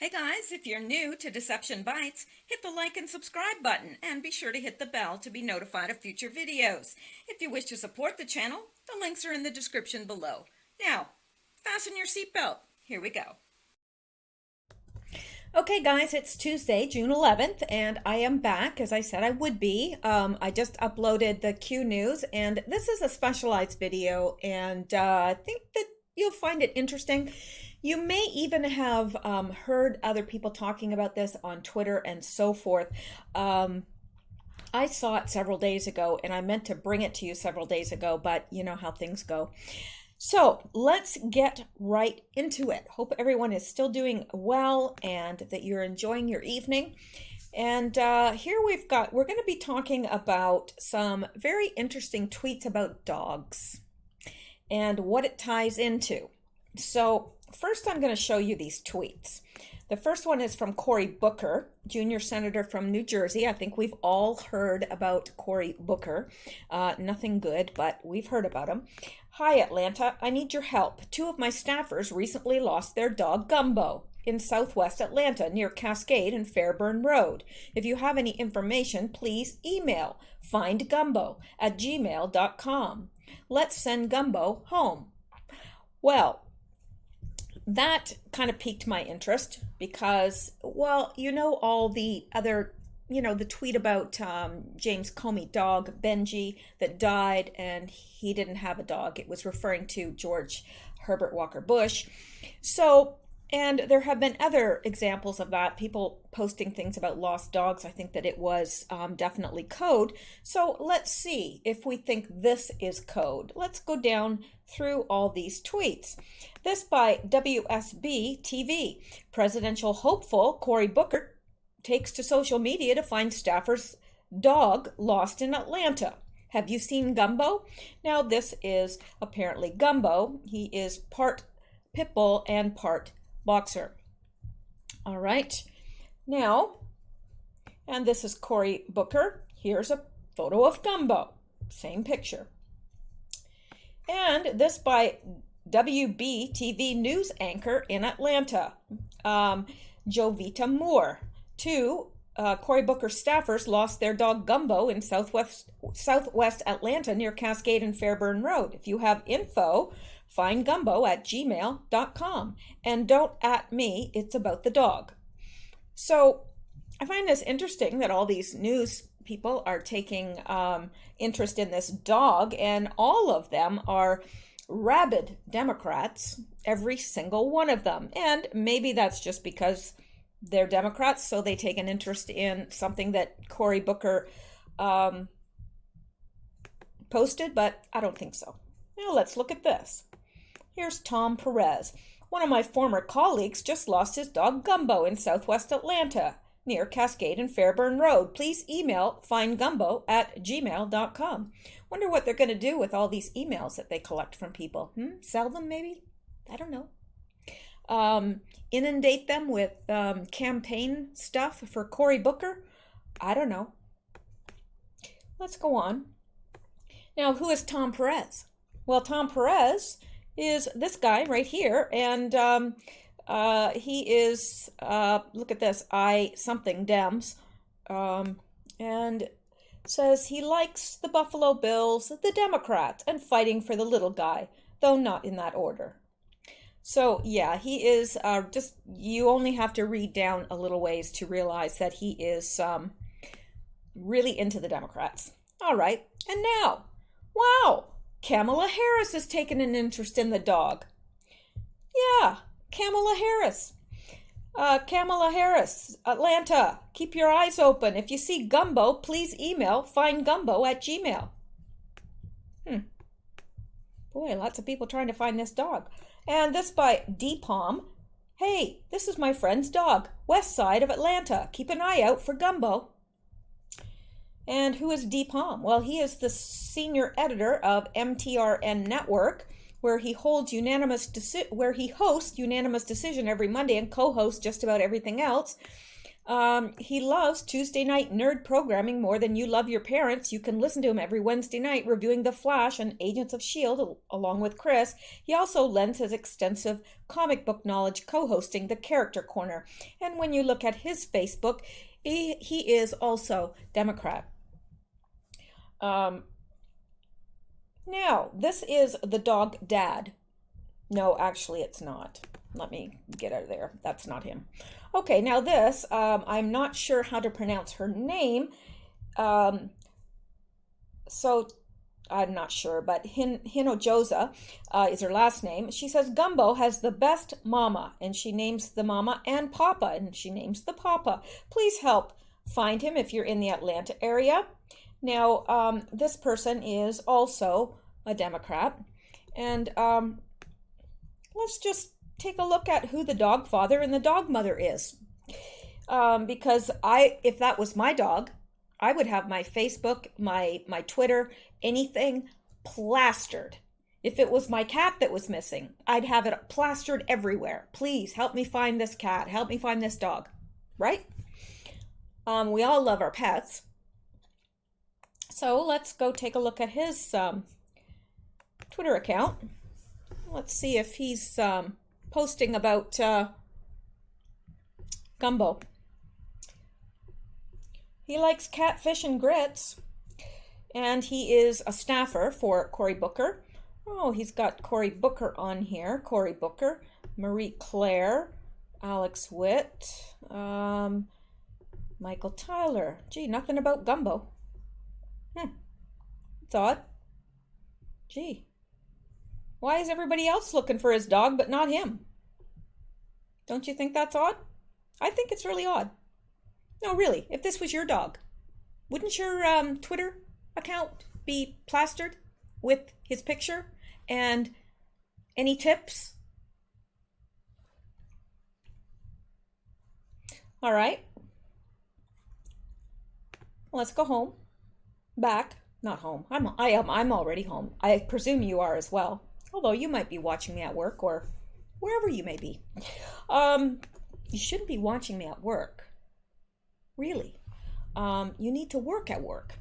Hey guys, if you're new to Deception Bytes, hit the like and subscribe button and be sure to hit the bell to be notified of future videos. If you wish to support the channel, the links are in the description below. Now, fasten your seatbelt. Here we go. Okay guys, it's Tuesday, June 11th, and I am back, as I said I would be. I just uploaded the Q News, and this is a specialized video, and I think that you'll find it interesting. You may even have heard other people talking about this on Twitter and so forth. I saw it several days ago, and I meant to bring it to you several days ago, but you know how things go. So let's get right into it. Hope everyone is still doing well and that you're enjoying your evening. And here we're going to be talking about some very interesting tweets about dogs and what it ties into. So first I'm going to show you these tweets. The first one is from Cory Booker, junior senator from New Jersey. I think we've all heard about Cory Booker. Nothing good, but we've heard about him. Hi, Atlanta. I need your help. Two of my staffers recently lost their dog, Gumbo, in southwest Atlanta near Cascade and Fairburn Road. If you have any information, please email findgumbo@gmail.com. Let's send Gumbo home. Well, that kind of piqued my interest because, well, you know, all the other, the tweet about James Comey dog, Benji, that died and he didn't have a dog. It was referring to George Herbert Walker Bush. So, and there have been other examples of that, people posting things about lost dogs. I think that it was definitely code. So let's see if we think this is code. Let's go down through all these tweets. This by WSB TV. Presidential hopeful Cory Booker takes to social media to find staffer's dog lost in Atlanta. Have you seen Gumbo? Now this is apparently Gumbo. He is part pit bull and part boxer. All right. Now, and this is Cory Booker. Here's a photo of Gumbo. Same picture. And this by WB-TV news anchor in Atlanta, Jovita Moore. Two Cory Booker staffers lost their dog Gumbo in southwest Atlanta near Cascade and Fairburn Road. If you have info, find gumbo@gmail.com. And don't at me, it's about the dog. So I find this interesting that all these news people are taking interest in this dog, and all of them are rabid Democrats, every single one of them. And maybe that's just because they're Democrats, so they take an interest in something that Cory Booker posted, but I don't think so. Now let's look at this. Here's Tom Perez. One of my former colleagues just lost his dog Gumbo in southwest Atlanta near Cascade and Fairburn Road. Please email findgumbo@gmail.com. Wonder what they're going to do with all these emails that they collect from people. Sell them maybe? I don't know. Inundate them with campaign stuff for Cory Booker? I don't know. Let's go on. Now, who is Tom Perez? Well, Tom Perez is this guy right here, and he is, look at this, I something Dems, and says he likes the Buffalo Bills, the Democrats, and fighting for the little guy, though not in that order. So yeah, he is just, you only have to read down a little ways to realize that he is really into the Democrats. All right, and now, wow, Kamala Harris has taken an interest in the dog. Yeah, Kamala Harris. Kamala Harris, Atlanta, keep your eyes open. If you see Gumbo, please email findgumbo@gmail. Boy, lots of people trying to find this dog. And this by DPalm. Hey, this is my friend's dog, west side of Atlanta. Keep an eye out for Gumbo. And who is DPalm? Well, he is the senior editor of MTRN Network, where he hosts unanimous decision every Monday and co-hosts just about everything else. He loves Tuesday night nerd programming more than you love your parents. You can listen to him every Wednesday night reviewing The Flash and Agents of S.H.I.E.L.D. along with Chris. He also lends his extensive comic book knowledge co-hosting the Character Corner. And when you look at his Facebook, he is also Democrat. Now, this is the dog Dad. No, actually it's not. Let me get out of there. That's not him. Okay, now this, I'm not sure how to pronounce her name. So I'm not sure, but Hinojosa is her last name. She says Gumbo has the best mama, and she names the mama and papa, and she names the papa. Please help find him if you're in the Atlanta area. Now, this person is also a Democrat, and let's just take a look at who the dog father and the dog mother is. Because if that was my dog, I would have my Facebook, my Twitter, anything plastered. If it was my cat that was missing, I'd have it plastered everywhere. Please help me find this cat. Help me find this dog. Right? We all love our pets. So let's go take a look at his Twitter account. Let's see if he's posting about Gumbo. He likes catfish and grits, and he is a staffer for Cory Booker. Oh, he's got Cory Booker on here. Cory Booker, Marie Claire, Alex Witt, Michael Tyler. Gee, nothing about Gumbo. It's odd. Gee. Why is everybody else looking for his dog but not him? Don't you think that's odd? I think it's really odd. No, really, if this was your dog, wouldn't your Twitter account be plastered with his picture and any tips? All right. Let's go home. Back. Not home. I'm already home. I presume you are as well. Although you might be watching me at work or wherever you may be. You shouldn't be watching me at work. Really. You need to work at work.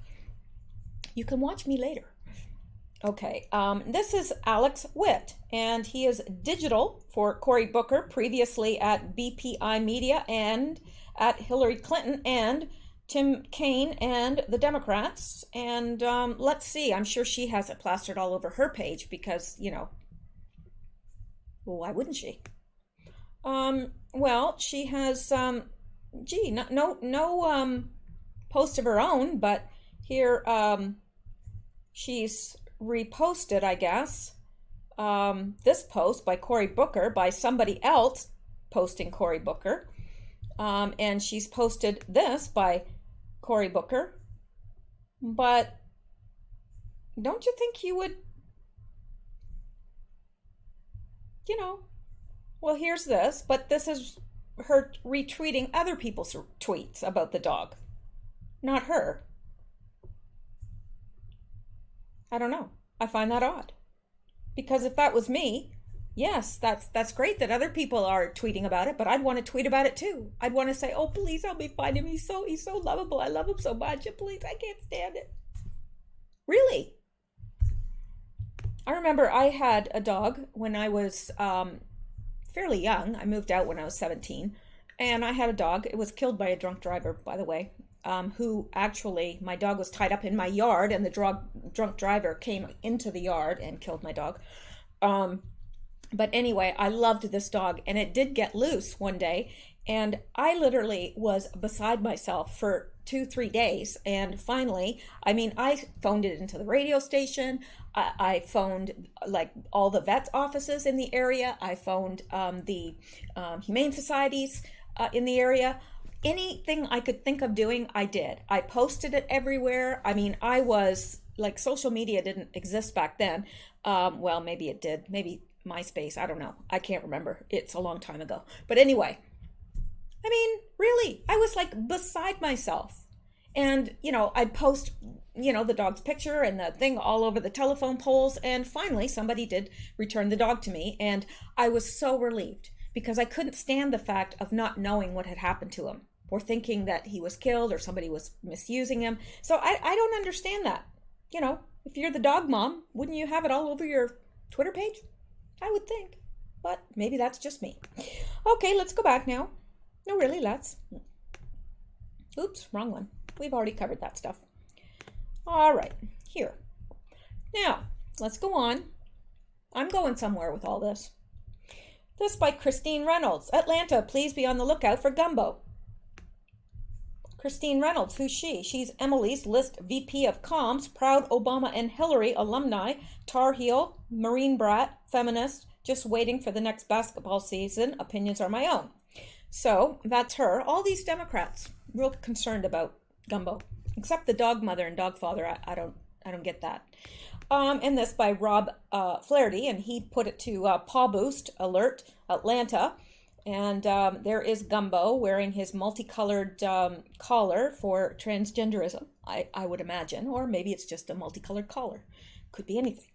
You can watch me later. Okay, this is Alex Witt, and he is digital for Cory Booker, previously at BPI Media and at Hillary Clinton and Tim Kaine and the Democrats. And let's see, I'm sure she has it plastered all over her page because, you know, well, why wouldn't she? Well, she has, gee, no post of her own, but here she's reposted, I guess, this post by Cory Booker by somebody else posting Cory Booker. And she's posted this by Cory Booker. But don't you think you would, you know, well, here's this, but this is her retweeting other people's tweets about the dog, not her. I don't know. I find that odd. Because if that was me, yes, that's great that other people are tweeting about it, but I'd want to tweet about it too. I'd want to say, "Oh, please help me find him. He's so lovable. I love him so much. And please, I can't stand it." Really? I remember I had a dog when I was fairly young. I moved out when I was 17, and I had a dog. It was killed by a drunk driver, by the way, who actually, my dog was tied up in my yard, and the drunk driver came into the yard and killed my dog. But anyway, I loved this dog, and it did get loose one day, and I literally was beside myself for 2-3 days. And finally, I mean, I phoned it into the radio station. I phoned like all the vet offices in the area. I phoned the humane societies in the area. Anything I could think of doing, I did. I posted it everywhere. I mean, I was like, social media didn't exist back then. Well, maybe it did. Maybe MySpace. I don't know. I can't remember. It's a long time ago. But anyway, I mean, really, I was like beside myself. And, you know, I'd post, you know, the dog's picture and the thing all over the telephone poles. And finally, somebody did return the dog to me. And I was so relieved because I couldn't stand the fact of not knowing what had happened to him. or thinking that he was killed or somebody was misusing him. So I don't understand that. You know, if you're the dog mom, wouldn't you have it all over your Twitter page? I would think, but maybe that's just me. Okay, let's go back now. No, really, let's. Oops, wrong one. We've already covered that stuff. All right, here. Now, let's go on. I'm going somewhere with all this. This by Christine Reynolds. Atlanta, please be on the lookout for Gumbo. Christine Reynolds, who's she? She's Emily's List VP of Comms, proud Obama and Hillary alumni, Tar Heel, Marine brat, feminist, just waiting for the next basketball season. Opinions are my own. So that's her. All these Democrats real concerned about Gumbo, except the dog mother and dog father. I don't get that. And this by Rob Flaherty, and he put it to Paw Boost Alert Atlanta. And there is Gumbo wearing his multicolored collar for transgenderism, I would imagine, or maybe it's just a multicolored collar. Could be anything.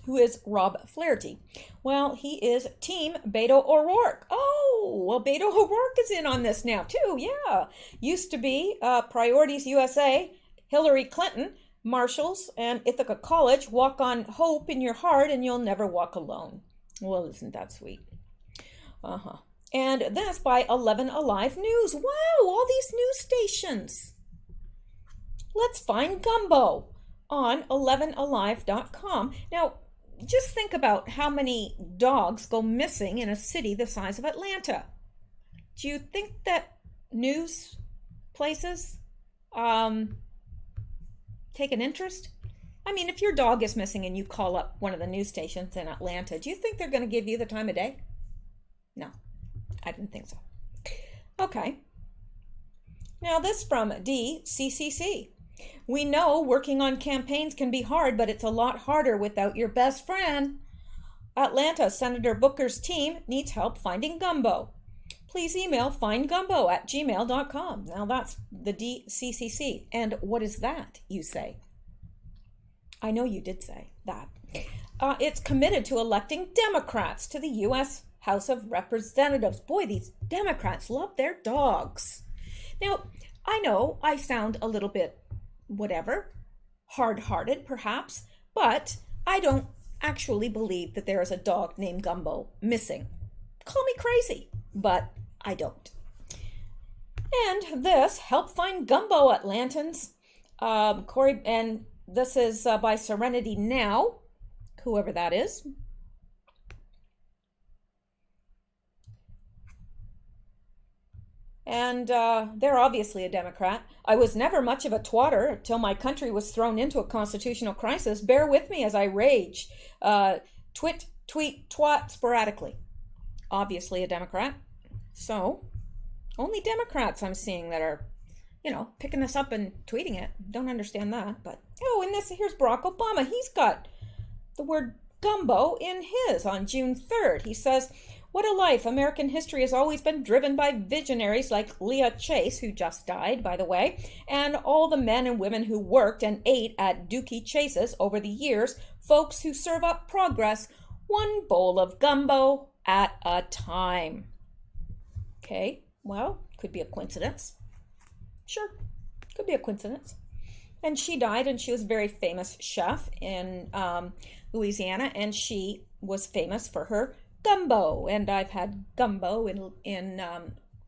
Who is Rob Flaherty? Well, he is Team Beto O'Rourke. Oh, well, Beto O'Rourke is in on this now, too. Yeah. Used to be Priorities USA, Hillary Clinton, Marshalls, and Ithaca College. Walk on hope in your heart and you'll never walk alone. Well, isn't that sweet? And this by 11 Alive News. Wow, all these news stations. Let's find Gumbo on 11alive.com. Now, just think about how many dogs go missing in a city the size of Atlanta. Do you think that news places take an interest? I mean, if your dog is missing and you call up one of the news stations in Atlanta, do you think they're going to give you the time of day? No, I didn't think so. Okay. Now this from DCCC. We know working on campaigns can be hard, but it's a lot harder without your best friend. Atlanta Senator Booker's team needs help finding Gumbo. Please email findgumbo@gmail.com. Now that's the DCCC. And what is that, you say? I know you did say that. It's committed to electing Democrats to the U.S. House of Representatives. Boy, these Democrats love their dogs. Now, I know I sound a little bit whatever, hard-hearted perhaps, but I don't actually believe that there is a dog named Gumbo missing. Call me crazy, but I don't. And this, help find Gumbo, Atlantans. Corey, and this is by Serenity Now, whoever that is. And they're obviously a Democrat. I was never much of a twatter till my country was thrown into a constitutional crisis. Bear with me as I rage. Tweet, twat sporadically. Obviously a Democrat. So, only Democrats I'm seeing that are, picking this up and tweeting it. Don't understand that. But, and here's Barack Obama. He's got the word Gumbo in his on June 3rd. He says, what a life. American history has always been driven by visionaries like Leah Chase, who just died, by the way, and all the men and women who worked and ate at Dookie Chase's over the years, folks who serve up progress, one bowl of gumbo at a time. Okay, well, could be a coincidence. Sure, could be a coincidence. And she died, and she was a very famous chef in Louisiana, and she was famous for her gumbo, and I've had gumbo in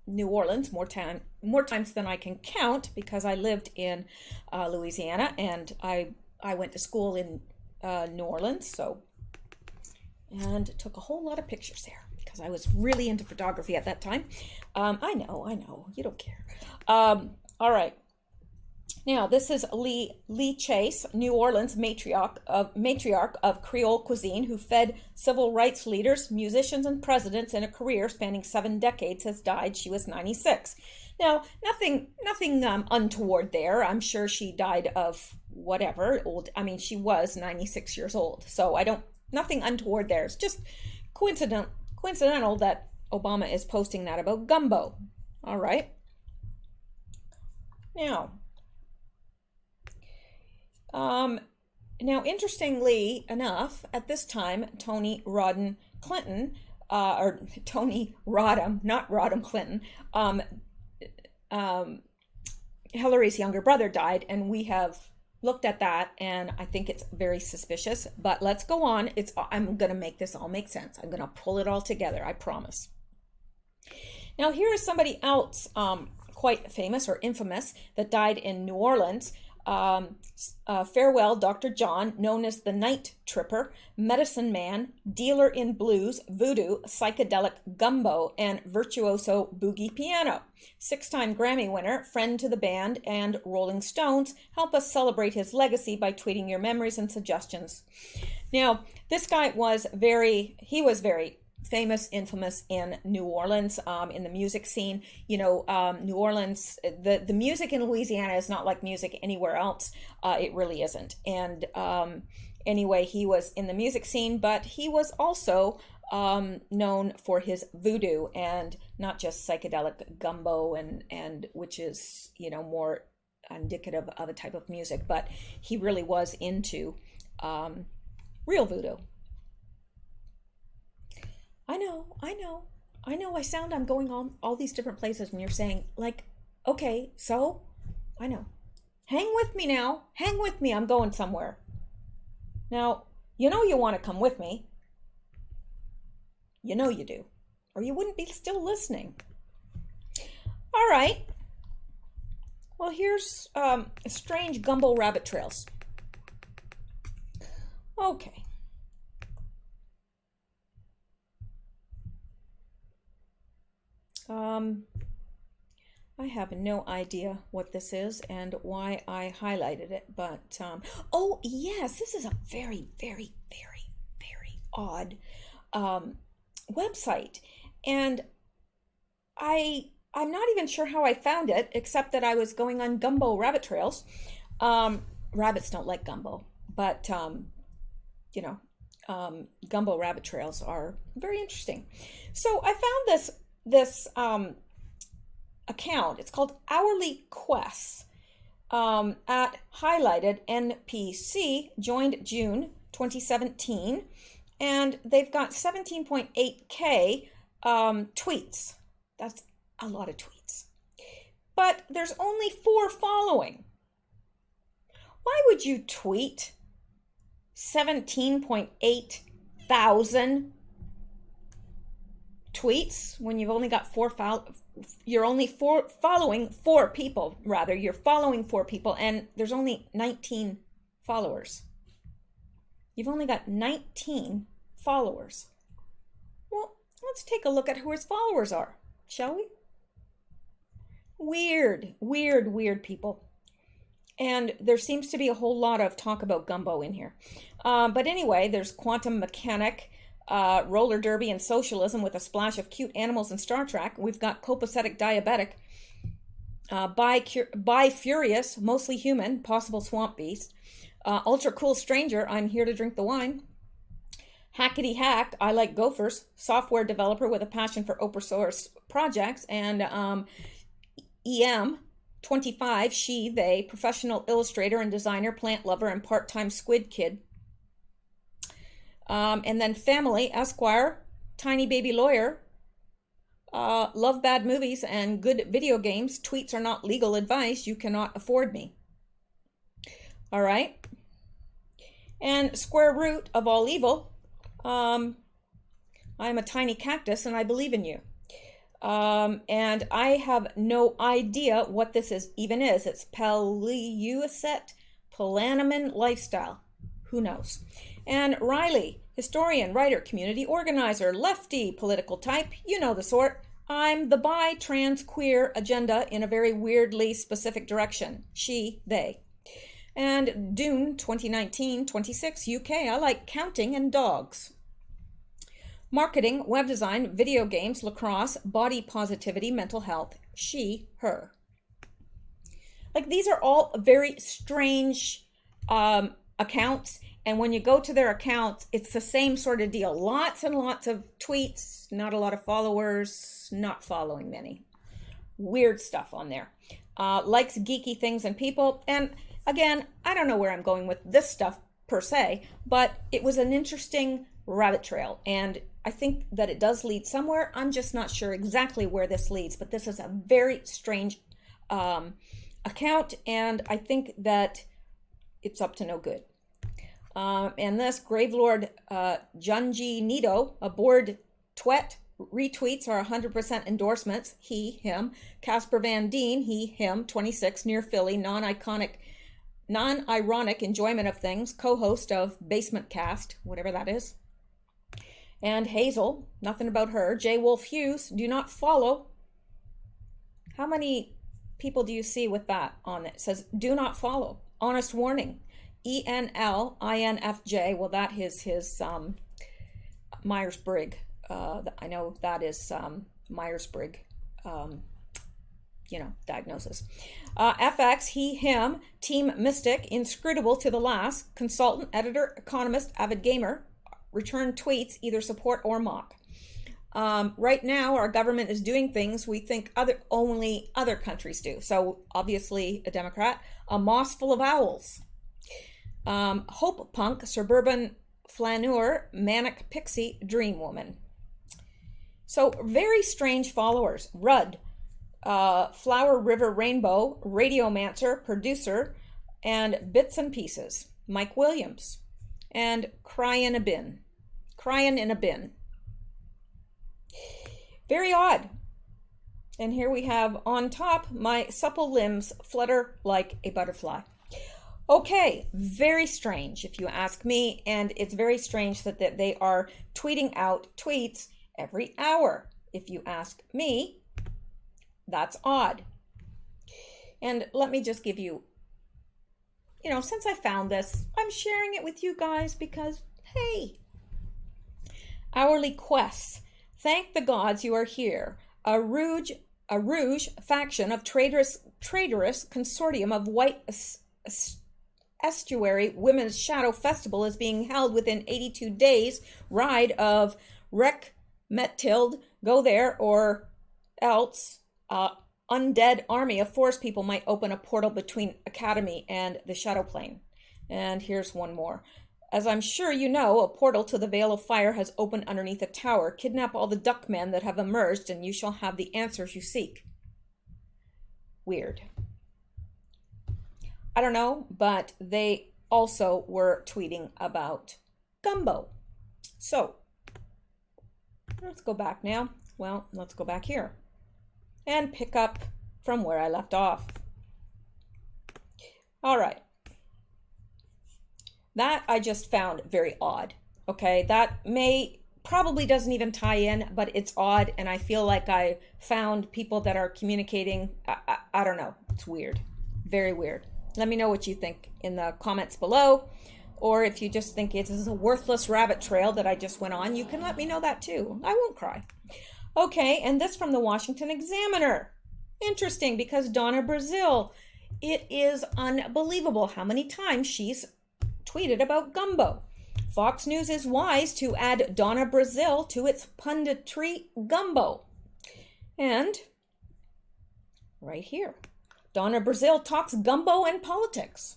New Orleans more times than I can count, because I lived in Louisiana, and I went to school in New Orleans, and took a whole lot of pictures there because I was really into photography at that time. I know, you don't care. All right. Now, this is Lee Chase, New Orleans matriarch of Creole cuisine, who fed civil rights leaders, musicians, and presidents in a career spanning 7 decades, has died. She was 96. Now, nothing untoward there. I'm sure she died of whatever. She was 96 years old. So nothing untoward there. It's just coincidental that Obama is posting that about gumbo. All right. Now, interestingly enough, at this time, Tony Rodden Clinton or Tony Rodham, not Rodham Clinton, Hillary's younger brother died, and we have looked at that, and I think it's very suspicious. But let's go on. I'm going to make this all make sense. I'm going to pull it all together, I promise. Now, here is somebody else quite famous or infamous that died in New Orleans. Farewell, Dr. John, known as the Night Tripper, Medicine Man, Dealer in Blues, Voodoo, Psychedelic Gumbo, and Virtuoso Boogie Piano. 6-time Grammy winner, friend to the band, and Rolling Stones. Help us celebrate his legacy by tweeting your memories and suggestions. Now, this guy was very famous, infamous in New Orleans, in the music scene. You know, New Orleans, the music in Louisiana is not like music anywhere else. It really isn't. And anyway, he was in the music scene, but he was also known for his voodoo, and not just psychedelic gumbo, and which is, you know, more indicative of a type of music, but he really was into real voodoo. I know. I'm going on all these different places, and you're saying, like, okay, so I know. Hang with me now. Hang with me. I'm going somewhere. Now, you know you want to come with me. You know you do, or you wouldn't be still listening. All right. Well, here's strange gumbo rabbit trails. Okay. I have no idea what this is and why I highlighted it, but oh yes, this is a very, very, very, very odd website, and I'm not even sure how I found it, except that I was going on Gumbo rabbit trails. Rabbits don't like gumbo, but you know, gumbo rabbit trails are very interesting. So I found this account. It's called Hourly Quests, at highlighted NPC, joined June 2017, and they've got 17.8K tweets. That's a lot of tweets. But there's only 4 following. Why would you tweet 17.8 thousand tweets when you've only got you're only following 4 people, rather. You're following 4 people, and there's only 19 followers. You've only got 19 followers. Well, let's take a look at who his followers are, shall we? Weird people. And there seems to be a whole lot of talk about gumbo in here. But anyway, there's quantum mechanic, roller derby, and socialism with a splash of cute animals and Star Trek. We've got copacetic diabetic, bi-furious, mostly human, possible swamp beast, ultra cool stranger, I'm here to drink the wine, hackety hack, I like gophers, software developer with a passion for open source projects, and EM 25, she, they, professional illustrator and designer, plant lover, and part-time squid kid. And then family, Esquire, tiny baby lawyer, love bad movies and good video games. Tweets are not legal advice. You cannot afford me. All right. And square root of all evil. I am a tiny cactus and I believe in you. And I have no idea what this even is. It's Peleucet Palanaman lifestyle. Who knows? And Riley, historian, writer, community organizer, lefty, political type, you know the sort. I'm the bi, trans, queer agenda in a very weirdly specific direction. She, they. And Dune 2019, 26, UK, I like counting and dogs. Marketing, web design, video games, lacrosse, body positivity, mental health. She, her. Like, these are all very strange accounts. And when you go to their accounts, it's the same sort of deal. Lots and lots of tweets, not a lot of followers, not following many. Weird stuff on there. Likes geeky things and people. And again, I don't know where I'm going with this stuff per se, but it was an interesting rabbit trail. And I think that it does lead somewhere. I'm just not sure exactly where this leads, but this is a very strange account, and I think that it's up to no good. And this Gravelord Junji Nido, a board twet, retweets are 100% endorsements, he, him. Casper Van Dien, he, him, 26, near Philly, non-ironic enjoyment of things, co-host of Basement Cast, whatever that is. And Hazel, nothing about her. J. Wolf Hughes, do not follow. How many people do you see with that on it? It says, do not follow. Honest warning. ENLINFJ, well, that is his Myers-Briggs. I know that is Myers-Briggs, diagnosis. FX, he, him, Team Mystic, inscrutable to the last, consultant, editor, economist, avid gamer, return tweets, either support or mock. Right now, our government is doing things we think only other countries do. So obviously a Democrat, a moss full of owls. Hope punk, suburban flaneur, manic pixie, dream woman. So very strange followers. Rudd, Flower River Rainbow, radiomancer, producer, and Bits and Pieces. Mike Williams, and Crying in a bin. Very odd. And here we have on top, my supple limbs flutter like a butterfly. Okay, very strange if you ask me, and it's very strange that they are tweeting out tweets every hour. If you ask me, that's odd. And let me just give you, since I found this, I'm sharing it with you guys because, hey, hourly quests. Thank the gods you are here. A rouge faction of traitorous consortium of white estuary women's shadow festival is being held within 82 days. Ride of Rec Mettild. Go there or else undead army of forest people might open a portal between Academy and the Shadow Plane. And here's one more. As I'm sure you know, a portal to the Veil of Fire has opened underneath a tower. Kidnap all the duckmen that have emerged, and you shall have the answers you seek. Weird. I don't know, but they also were tweeting about Gumbo. So, let's go back now. Well, let's go back here and pick up from where I left off. All right. That I just found very odd. Okay, that probably doesn't even tie in, but it's odd, and I feel like I found people that are communicating. I don't know. It's weird. Very weird. Let me know what you think in the comments below, or if you just think this is a worthless rabbit trail that I just went on, you can let me know that too. I won't cry. Okay, and this from the Washington Examiner. Interesting, because Donna Brazile, it is unbelievable how many times she's tweeted about Gumbo. Fox News is wise to add Donna Brazile to its punditry Gumbo. And right here, Donna Brazile talks Gumbo and politics.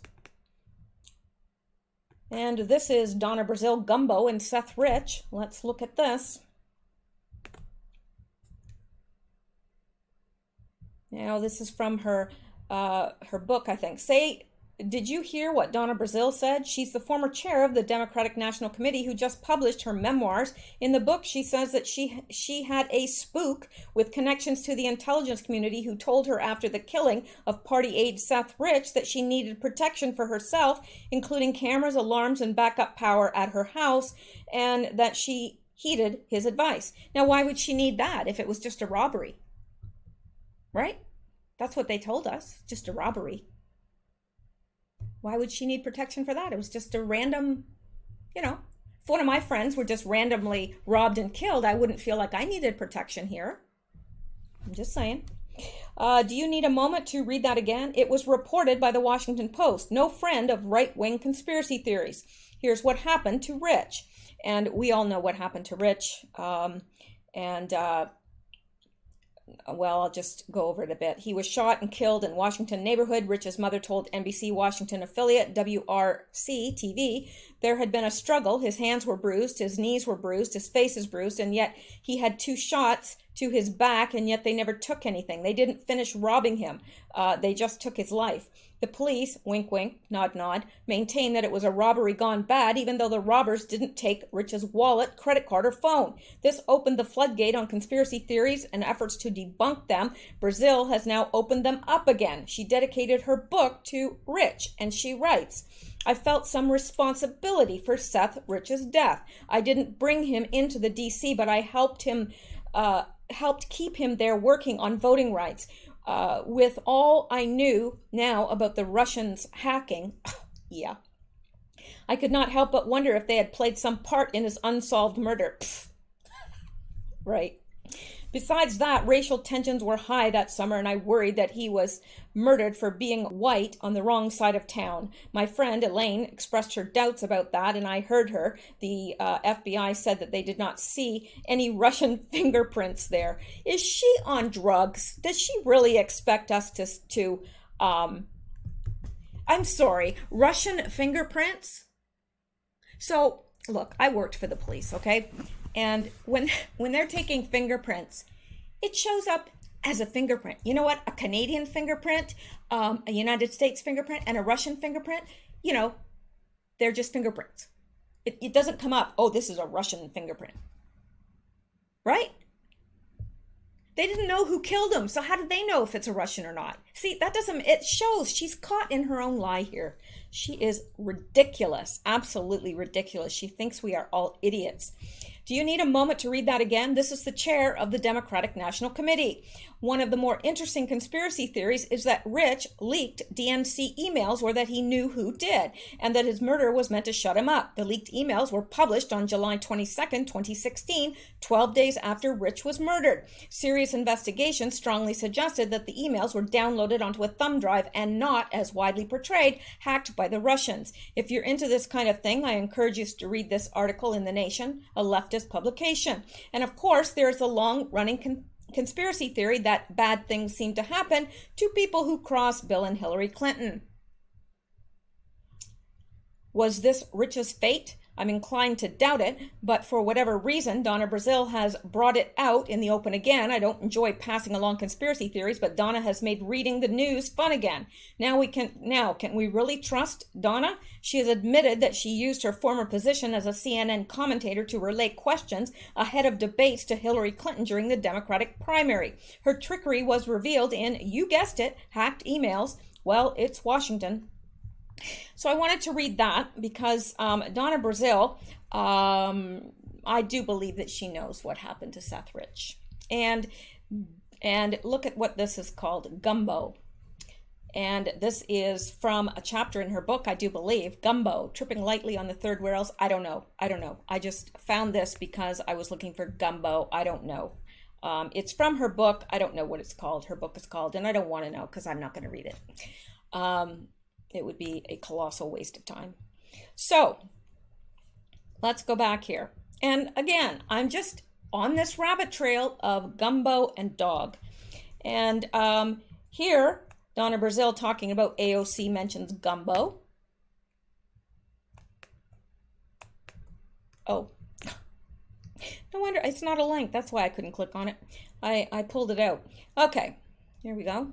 And this is Donna Brazile, Gumbo, and Seth Rich. Let's look at this. Now, this is from her book, I think. Did you hear what Donna Brazile said? She's the former chair of the Democratic National Committee who just published her memoirs. In the book, she says that she had a spook with connections to the intelligence community who told her after the killing of party aide Seth Rich that she needed protection for herself, including cameras, alarms, and backup power at her house, and that she heeded his advice. Now, why would she need that if it was just a robbery? Right? That's what they told us, just a robbery. Why would she need protection for that? It was just a random, if one of my friends were just randomly robbed and killed, I wouldn't feel like I needed protection here. I'm just saying. Do you need a moment to read that again? It was reported by the Washington Post, no friend of right-wing conspiracy theories. Here's what happened to Rich. And we all know what happened to Rich. well, I'll just go over it a bit. He was shot and killed in Washington neighborhood. Rich's mother told NBC Washington affiliate WRC TV there had been a struggle. His hands were bruised, his knees were bruised, his face is bruised, and yet he had 2 shots to his back, and yet they never took anything. They didn't finish robbing him. They just took his life. The police, wink, wink, nod, nod, maintain that it was a robbery gone bad, even though the robbers didn't take Rich's wallet, credit card, or phone. This opened the floodgate on conspiracy theories and efforts to debunk them. Brazil has now opened them up again. She dedicated her book to Rich, and she writes, I felt some responsibility for Seth Rich's death. I didn't bring him into the DC, but I helped keep him there working on voting rights. With all I knew now about the Russians hacking, yeah, I could not help but wonder if they had played some part in his unsolved murder. Right. Besides that, racial tensions were high that summer, and I worried that he was murdered for being white on the wrong side of town. My friend Elaine expressed her doubts about that, and I heard her. The FBI said that they did not see any Russian fingerprints there. Is she on drugs? Does she really expect us to I'm sorry, Russian fingerprints? So, look, I worked for the police, okay? And when they're taking fingerprints, it shows up as a fingerprint. You know what? A Canadian fingerprint, a United States fingerprint, and a Russian fingerprint, they're just fingerprints. It doesn't come up, oh, this is a Russian fingerprint. Right? They didn't know who killed him, so how did they know if it's a Russian or not? See, it shows she's caught in her own lie here. She is ridiculous, absolutely ridiculous. She thinks we are all idiots. Do you need a moment to read that again? This is the chair of the Democratic National Committee. One of the more interesting conspiracy theories is that Rich leaked DNC emails or that he knew who did, and that his murder was meant to shut him up. The leaked emails were published on July 22nd, 2016, 12 days after Rich was murdered. Serious investigation strongly suggested that the emails were downloaded onto a thumb drive and not, as widely portrayed, hacked by the Russians. If you're into this kind of thing, I encourage you to read this article in The Nation, a leftist publication. And of course, there's a long-running conspiracy theory that bad things seem to happen to people who cross Bill and Hillary Clinton. Was this Rich's fate? I'm inclined to doubt it, but for whatever reason, Donna Brazil has brought it out in the open again. I don't enjoy passing along conspiracy theories, but Donna has made reading the news fun again. Can we really trust Donna? She has admitted that she used her former position as a CNN commentator to relay questions ahead of debates to Hillary Clinton during the Democratic primary. Her trickery was revealed in, you guessed it, hacked emails. Well, it's Washington. So I wanted to read that because Donna Brazil, I do believe that she knows what happened to Seth Rich. And look at what this is called, Gumbo. And this is from a chapter in her book, I do believe, Gumbo, tripping lightly on the third rails. I don't know. I just found this because I was looking for Gumbo. I don't know. It's from her book. I don't know what it's called. Her book is called, and I don't want to know because I'm not going to read it. It would be a colossal waste of time. So let's go back here. And again, I'm just on this rabbit trail of Gumbo and dog. And here, Donna Brazil talking about AOC mentions Gumbo. Oh, no wonder it's not a link. That's why I couldn't click on it. I pulled it out. Okay, here we go.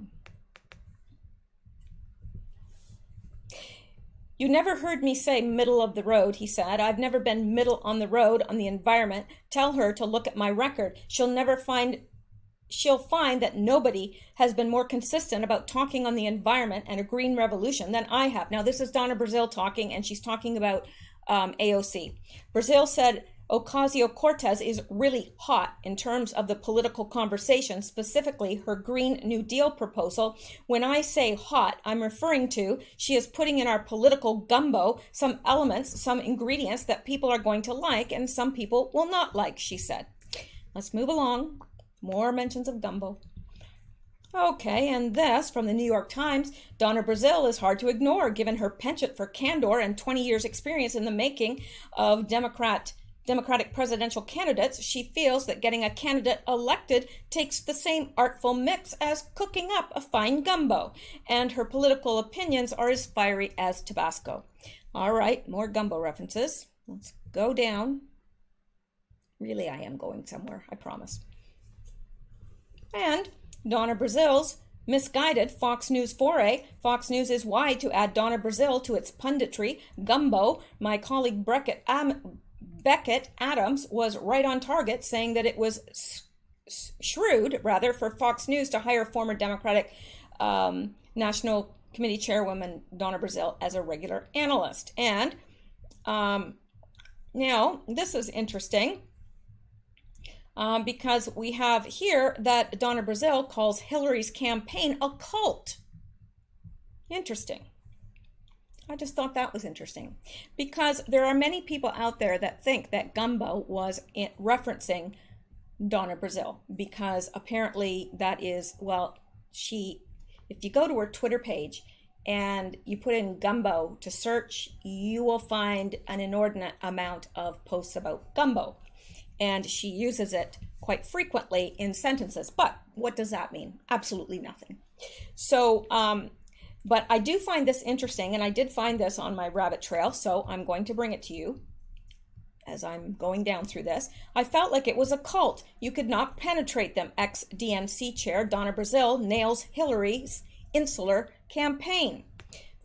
You never heard me say middle of the road, he said. I've never been middle on the road on the environment. Tell her to look at my record. She'll find that nobody has been more consistent about talking on the environment and a green revolution than I have. Now, this is Donna Brazil talking, and she's talking about AOC. Brazil said Ocasio-Cortez is really hot in terms of the political conversation, specifically her Green New Deal proposal. When I say hot, I'm referring to she is putting in our political gumbo some elements, some ingredients that people are going to like and some people will not like, she said. Let's move along. More mentions of gumbo. Okay, and this from the New York Times. Donna Brazil is hard to ignore given her penchant for candor and 20 years experience in the making of Democrat Democratic presidential candidates, she feels that getting a candidate elected takes the same artful mix as cooking up a fine gumbo, and her political opinions are as fiery as Tabasco. All right, more gumbo references. Let's go down. Really, I am going somewhere, I promise. And Donna Brazil's misguided Fox News foray. Fox News is wide to add Donna Brazil to its punditry. Gumbo, my colleague Beckett Adams was right on target, saying that it was shrewd, rather, for Fox News to hire former Democratic National Committee Chairwoman Donna Brazil as a regular analyst. And now, this is interesting because we have here that Donna Brazil calls Hillary's campaign a cult. Interesting. I just thought that was interesting because there are many people out there that think that Gumbo was referencing Donna Brazil because apparently that is, well, if you go to her Twitter page and you put in Gumbo to search, you will find an inordinate amount of posts about Gumbo. And she uses it quite frequently in sentences. But what does that mean? Absolutely nothing. So, but I do find this interesting, and I did find this on my rabbit trail, so I'm going to bring it to you as I'm going down through this. I felt like it was a cult. You could not penetrate them. Ex-DNC chair Donna Brazil nails Hillary's insular campaign.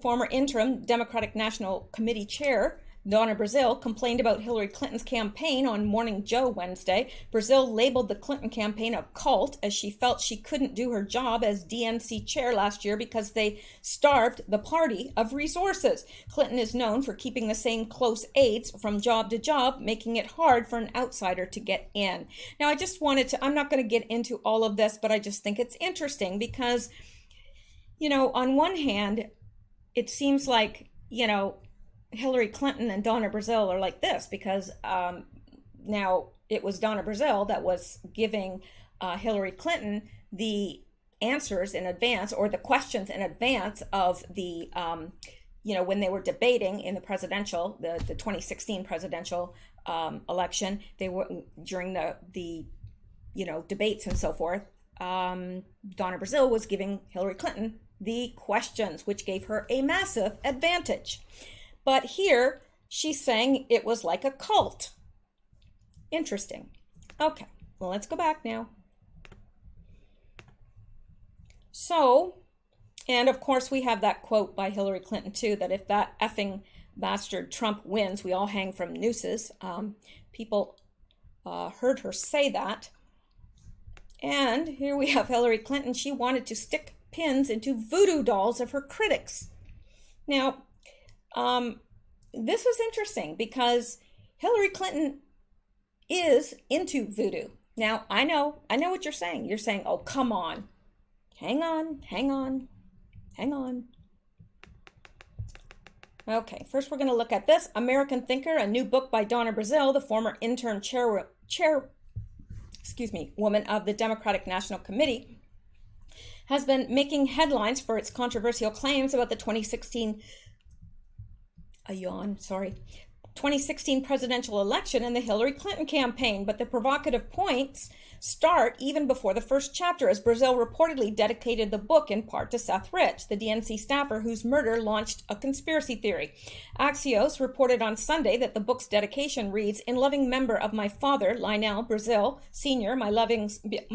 Former interim Democratic National Committee chair Donna Brazil complained about Hillary Clinton's campaign on Morning Joe Wednesday. Brazil labeled the Clinton campaign a cult as she felt she couldn't do her job as DNC chair last year because they starved the party of resources. Clinton is known for keeping the same close aides from job to job, making it hard for an outsider to get in. Now, I just wanted to, I'm not going to get into all of this, but I just think it's interesting because, you know, on one hand, it seems like, you know, Hillary Clinton and Donna Brazil are like this because now it was Donna Brazil that was giving Hillary Clinton the answers in advance or the questions in advance of the, you know, when they were debating in the presidential, the 2016 presidential election, they were during the you know, debates and so forth. Donna Brazil was giving Hillary Clinton the questions, which gave her a massive advantage. But here, she's saying it was like a cult. Interesting. Okay, well, let's go back now. So, and of course, we have that quote by Hillary Clinton, too, that if that effing bastard Trump wins, we all hang from nooses. People heard her say that. And here we have Hillary Clinton. She wanted to stick pins into voodoo dolls of her critics. Now, this is interesting because Hillary Clinton is into voodoo. Now, I know what you're saying. You're saying, oh, come on. Hang on. Okay, first we're going to look at this. American Thinker, a new book by Donna Brazil, the former interim woman of the Democratic National Committee, has been making headlines for its controversial claims about the 2016 presidential election and the Hillary Clinton campaign, but the provocative points start even before the first chapter, as Brazil reportedly dedicated the book in part to Seth Rich, the DNC staffer whose murder launched a conspiracy theory. Axios reported on Sunday that the book's dedication reads, "In loving member of my father, Lionel Brazil Sr., my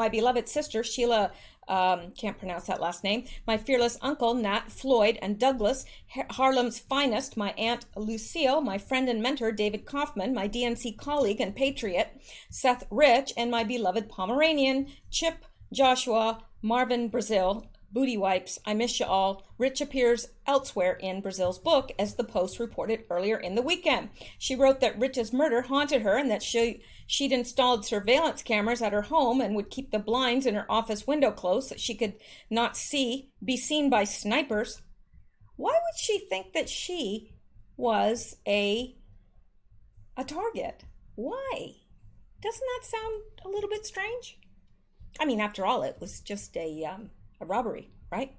beloved sister, Sheila can't pronounce that last name, my fearless uncle, Nat, Floyd, and Douglas, Harlem's finest, my aunt, Lucille, my friend and mentor, David Kaufman, my DNC colleague and patriot, Seth Rich, and my beloved Pomeranian, Chip, Joshua, Marvin Brazil, Booty Wipes, I miss you all." Rich appears elsewhere in Brazil's book, as the Post reported earlier in the weekend. She wrote that Rich's murder haunted her and that she'd installed surveillance cameras at her home and would keep the blinds in her office window closed so she could not be seen by snipers. Why would she think that she was a target? Why? Doesn't that sound a little bit strange? I mean, after all, it was just a robbery, right?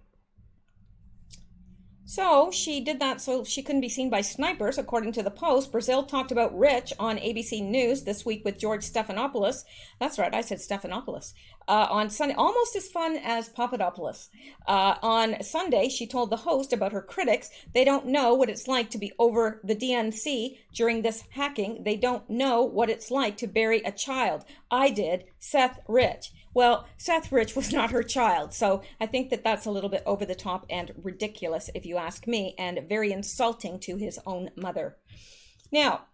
So she did that so she couldn't be seen by snipers, according to the Post. Brazil talked about Rich on ABC News this week with George Stephanopoulos. That's right, I said Stephanopoulos. On Sunday, almost as fun as Papadopoulos. On Sunday, she told the host about her critics. They don't know what it's like to be over the DNC during this hacking. They don't know what it's like to bury a child. I did. Seth Rich. Well, Seth Rich was not her child, so I think that that's a little bit over the top and ridiculous, if you ask me, and very insulting to his own mother. Now,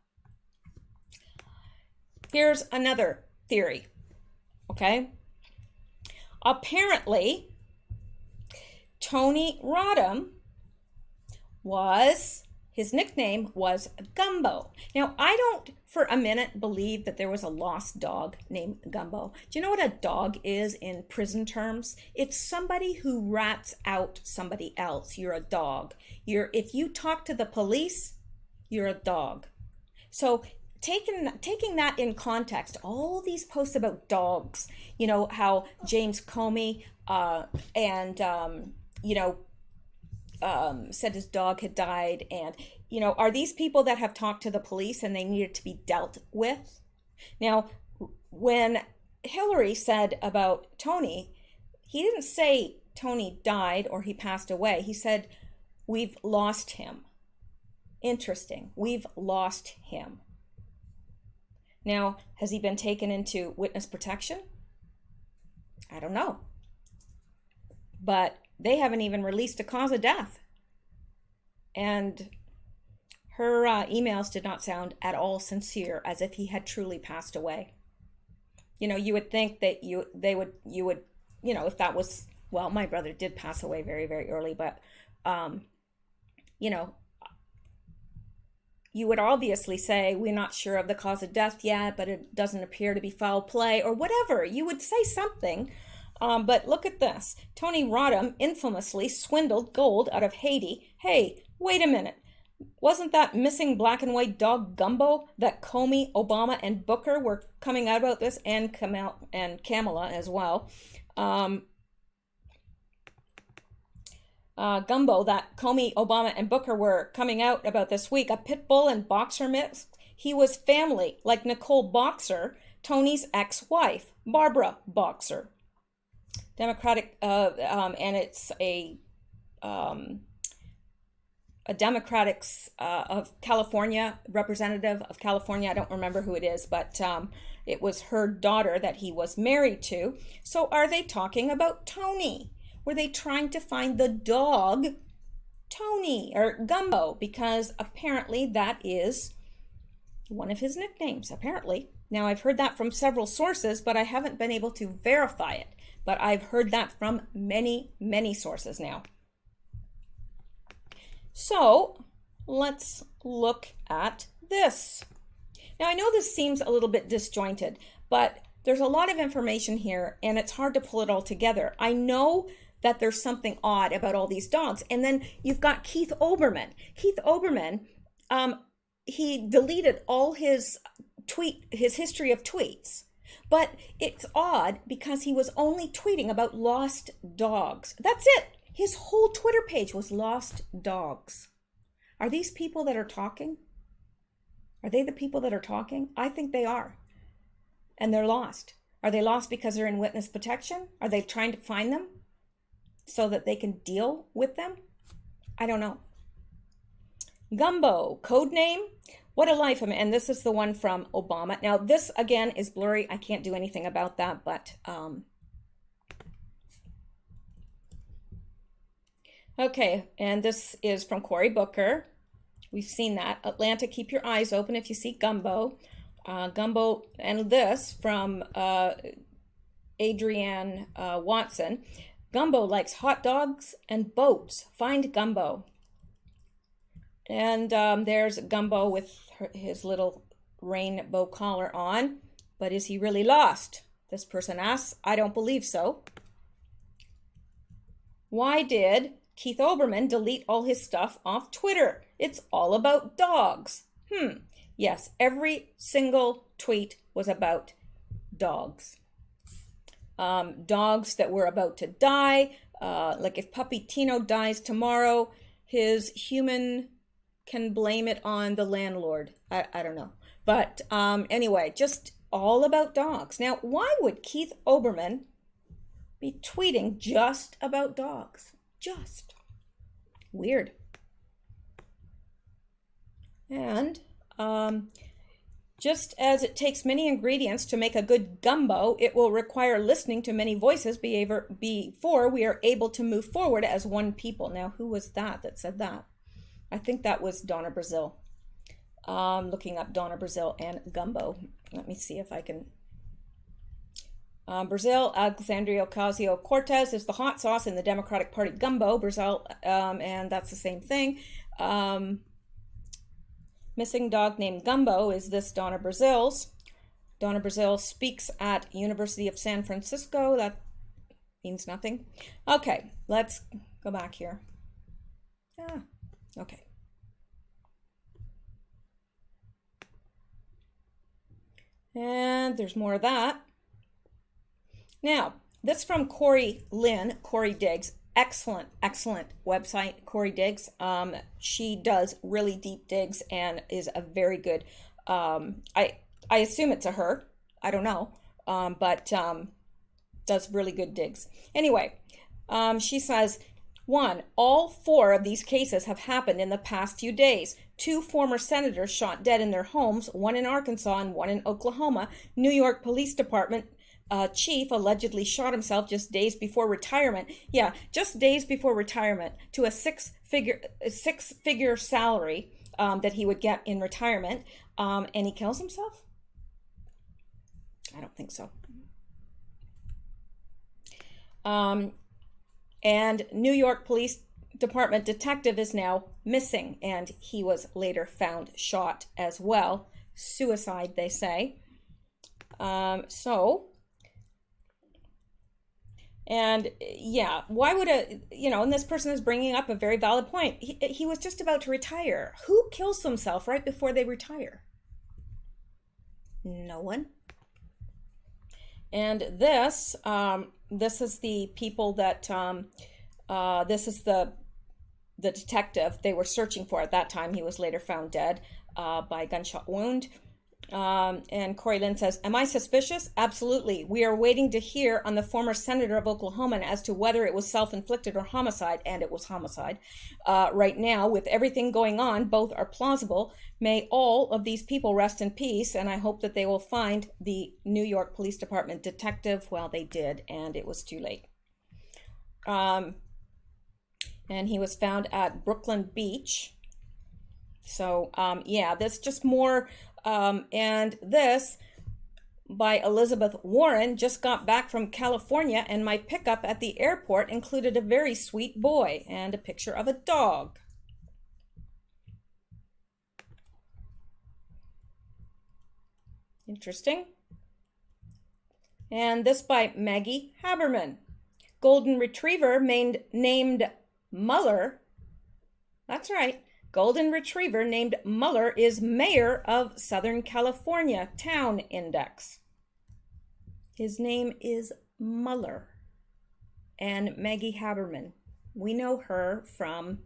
here's another theory, okay? Apparently, Tony Rodham his nickname was Gumbo. Now, I don't for a minute believe that there was a lost dog named Gumbo. Do you know what a dog is in prison terms? It's somebody who rats out somebody else. You're a dog. If you talk to the police, you're a dog. So taking that in context, all these posts about dogs, you know, how James Comey said his dog had died, and are these people that have talked to the police and they needed to be dealt with? Now, when Hillary said about Tony, he didn't say Tony died or he passed away. He said, we've lost him. Interesting. We've lost him. Now, has he been taken into witness protection? I don't know. But they haven't even released a cause of death. And her emails did not sound at all sincere, as if he had truly passed away. You would think that you would, if that was, well, my brother did pass away very, very early, but, you would obviously say, we're not sure of the cause of death yet, but it doesn't appear to be foul play, or whatever. You would say something. But look at this. Tony Rodham infamously swindled gold out of Haiti. Hey, wait a minute. Wasn't that missing black and white dog Gumbo that Comey, Obama, and Booker were coming out about this, and Kamala as well? Gumbo that Comey, Obama, and Booker were coming out about this week. A pit bull and boxer mix. He was family, like Nicole Boxer, Tony's ex-wife, Barbara Boxer. Democratic, and it's a Democrats of California, representative of California. I don't remember who it is, but it was her daughter that he was married to. So are they talking about Tony? Were they trying to find the dog Tony or Gumbo? Because apparently that is one of his nicknames, apparently. Now, I've heard that from several sources, but I haven't been able to verify it. But I've heard that from many, many sources now. So let's look at this. Now, I know this seems a little bit disjointed, but there's a lot of information here and it's hard to pull it all together. I know that there's something odd about all these dogs. And then you've got Keith Olbermann. Keith Olbermann, he deleted all his history of tweets. But it's odd because he was only tweeting about lost dogs. That's it. His whole Twitter page was lost dogs. Are these people that are talking? Are they the people that are talking? I think they are. And they're lost. Are they lost because they're in witness protection? Are they trying to find them so that they can deal with them? I don't know. Gumbo, code name. What a life. And this is the one from Obama. Now, this, again, is blurry. I can't do anything about that, but... Okay, and this is from Cory Booker. We've seen that. Atlanta, keep your eyes open if you see Gumbo. Gumbo, and this from Adrienne Watson. Gumbo likes hot dogs and boats. Find Gumbo. And there's Gumbo with his little rainbow collar on. But is he really lost? This person asks. I don't believe so. Why did Keith Olbermann delete all his stuff off Twitter? It's all about dogs. Yes, every single tweet was about dogs. Dogs that were about to die. Like if Puppy Tino dies tomorrow, his human can blame it on the landlord. I don't know. But anyway, just all about dogs. Now, why would Keith Olbermann be tweeting just about dogs? Just weird. And just as it takes many ingredients to make a good gumbo, it will require listening to many voices before we are able to move forward as one people. Now, who was that said that? I think that was Donna Brazil. Looking up Donna Brazil and gumbo. Let me see if I can. Brazil, Alexandria Ocasio-Cortez is the hot sauce in the Democratic Party gumbo. Brazil, and that's the same thing. Missing dog named Gumbo is this Donna Brazil's. Donna Brazil speaks at University of San Francisco. That means nothing. Okay, let's go back here. Okay. And there's more of that. Now, this from Corey Diggs. Excellent website, Corey Diggs. She does really deep digs and is a very good, I assume it's a her, I don't know, but does really good digs. Anyway, she says, 1, all 4 of these cases have happened in the past few days. 2 former senators shot dead in their homes, 1 in Arkansas and 1 in Oklahoma. New York Police Department chief allegedly shot himself just days before retirement. Yeah, just days before retirement to a six-figure salary that he would get in retirement. And he kills himself? I don't think so. And New York Police Department detective is now missing, and he was later found shot as well. Suicide, they say. And yeah, why would and this person is bringing up a very valid point. He was just about to retire. Who kills themselves right before they retire? No one. And this is the people that, this is the detective they were searching for at that time. He was later found dead by a gunshot wound. And Corey Lynn says, am I suspicious? Absolutely. We are waiting to hear on the former senator of Oklahoma as to whether it was self-inflicted or homicide, and it was homicide. Right now, with everything going on, both are plausible. May all of these people rest in peace, and I hope that they will find the New York Police Department detective. Well, they did, and it was too late. And he was found at Brooklyn Beach. So, yeah, this just more... and this by Elizabeth Warren, just got back from California, and my pickup at the airport included a very sweet boy and a picture of a dog. Interesting. And this by Maggie Haberman. Golden Retriever named Mueller. That's right. Golden Retriever named Mueller is mayor of Southern California Town Index. His name is Mueller. And Maggie Haberman. We know her from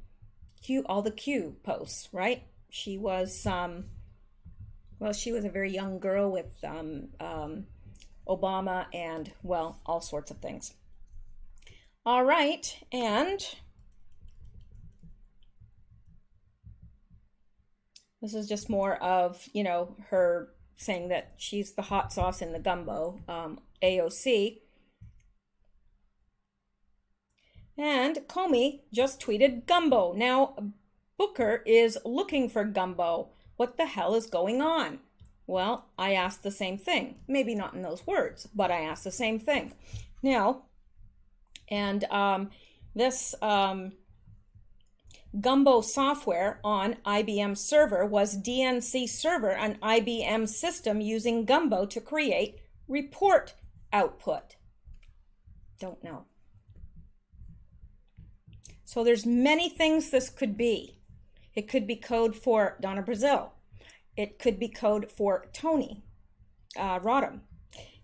all the Q posts, right? She was, well, she was a very young girl with Obama and, well, all sorts of things. All right, and... this is just more of, her saying that she's the hot sauce in the gumbo, AOC. And Comey just tweeted Gumbo. Now, Booker is looking for Gumbo. What the hell is going on? Well, I asked the same thing. Maybe not in those words, but I asked the same thing. Now, and this... Gumbo software on IBM server was DNC server, an IBM system using Gumbo to create report output. Don't know. So there's many things this could be. It could be code for Donna Brazil. It could be code for Tony Rodham.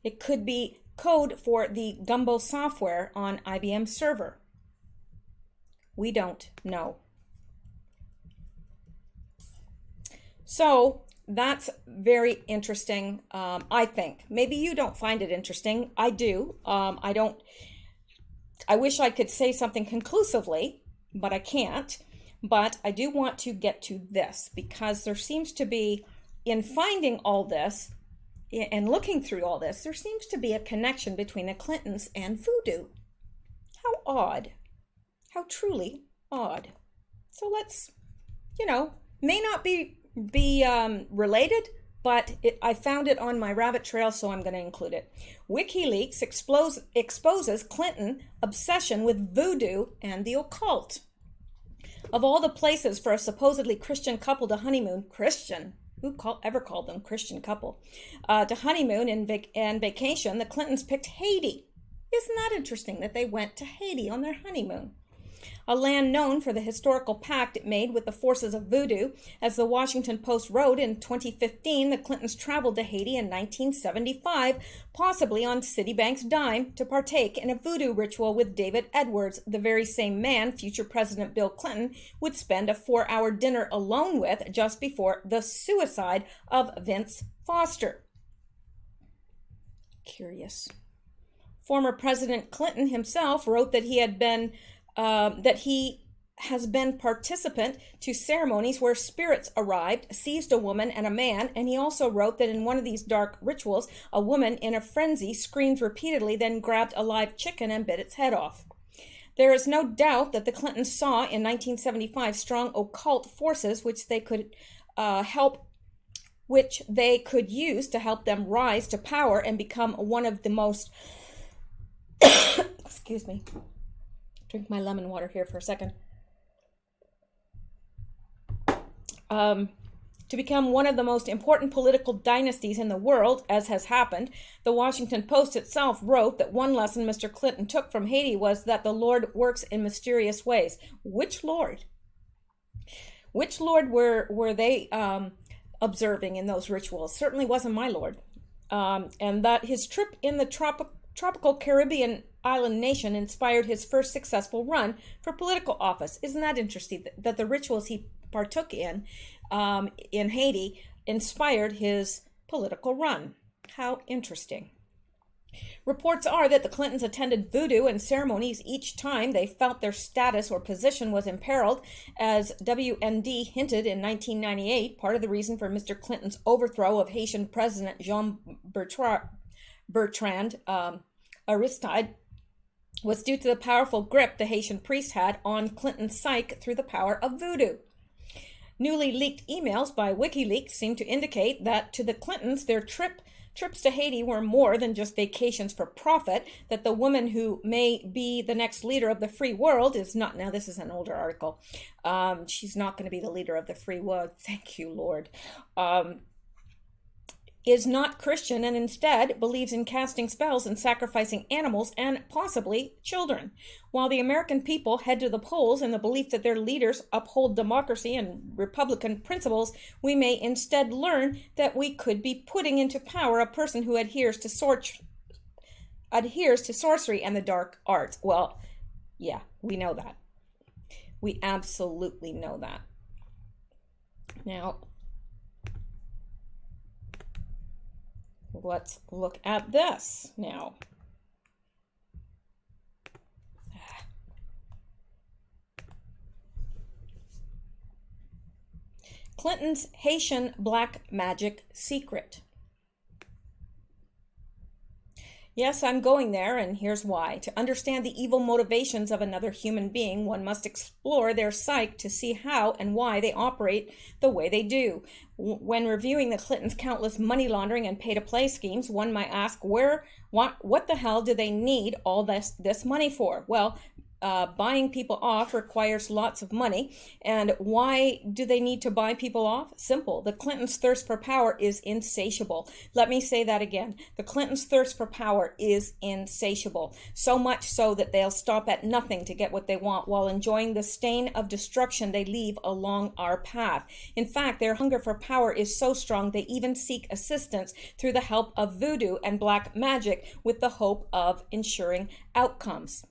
It could be code for the Gumbo software on IBM server. We don't know. So that's very interesting, I think. Maybe you don't find it interesting. I do. I don't. I wish I could say something conclusively, but I can't. But I do want to get to this because there seems to be, in finding all this and looking through all this, there seems to be a connection between the Clintons and voodoo. How odd. How truly odd. So let's, may not be related, but I found it on my rabbit trail, so I'm going to include it. WikiLeaks exposes Clinton obsession with voodoo and the occult. Of all the places for a supposedly Christian couple to honeymoon, Christian, ever called them Christian couple, to honeymoon and vacation, the Clintons picked Haiti. Isn't that interesting that they went to Haiti on their honeymoon? A land known for the historical pact it made with the forces of voodoo. As the Washington Post wrote in 2015, the Clintons traveled to Haiti in 1975, possibly on Citibank's dime, to partake in a voodoo ritual with David Edwards, the very same man future President Bill Clinton would spend a 4-hour dinner alone with just before the suicide of Vince Foster. Curious. Former President Clinton himself wrote that he has been participant to ceremonies where spirits arrived, seized a woman and a man, and he also wrote that in one of these dark rituals, a woman in a frenzy screamed repeatedly, then grabbed a live chicken and bit its head off. There is no doubt that the Clintons saw in 1975 strong occult forces which they could use to help them rise to power and become one of the most excuse me. Drink my lemon water here for a second. To become one of the most important political dynasties in the world, as has happened. The Washington Post itself wrote that one lesson Mr. Clinton took from Haiti was that the Lord works in mysterious ways. Which Lord? Which Lord were they observing in those rituals? Certainly wasn't my Lord. And that his trip in the tropical Caribbean island nation inspired his first successful run for political office. Isn't that interesting that the rituals he partook in Haiti inspired his political run? How interesting. Reports are that the Clintons attended voodoo and ceremonies each time they felt their status or position was imperiled. As WND hinted in 1998, part of the reason for Mr. Clinton's overthrow of Haitian President Jean Bertrand Aristide was due to the powerful grip the Haitian priest had on Clinton's psyche through the power of voodoo. Newly leaked emails by WikiLeaks seem to indicate that to the Clintons, their trips to Haiti were more than just vacations for profit, that the woman who may be the next leader of the free world is not, now this is an older article, she's not going to be the leader of the free world, thank you, Lord, is not Christian and instead believes in casting spells and sacrificing animals and possibly children. While the American people head to the polls in the belief that their leaders uphold democracy and Republican principles, we may instead learn that we could be putting into power a person who adheres to sorcery and the dark arts. Well, yeah, we know that. We absolutely know that. Now, let's look at this now. Clinton's Haitian black magic secret. Yes, I'm going there, and here's why. To understand the evil motivations of another human being, one must explore their psyche to see how and why they operate the way they do. When reviewing the Clintons' countless money laundering and pay-to-play schemes, one might ask, what the hell do they need all this money for? Well, buying people off requires lots of money. And why do they need to buy people off? Simple. The Clintons' thirst for power is insatiable. Let me say that again. The Clintons' thirst for power is insatiable. So much so that they'll stop at nothing to get what they want while enjoying the stain of destruction they leave along our path. In fact, their hunger for power is so strong they even seek assistance through the help of voodoo and black magic with the hope of ensuring outcomes.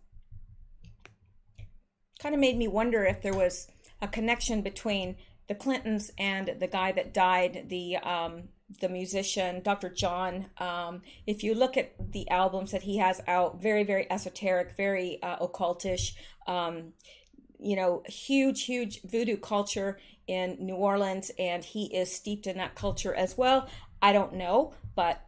Kind of made me wonder if there was a connection between the Clintons and the guy that died, the musician, Dr. John. If you look at the albums that he has out, very, very esoteric, very occultish, huge voodoo culture in New Orleans, and he is steeped in that culture as well. I don't know, but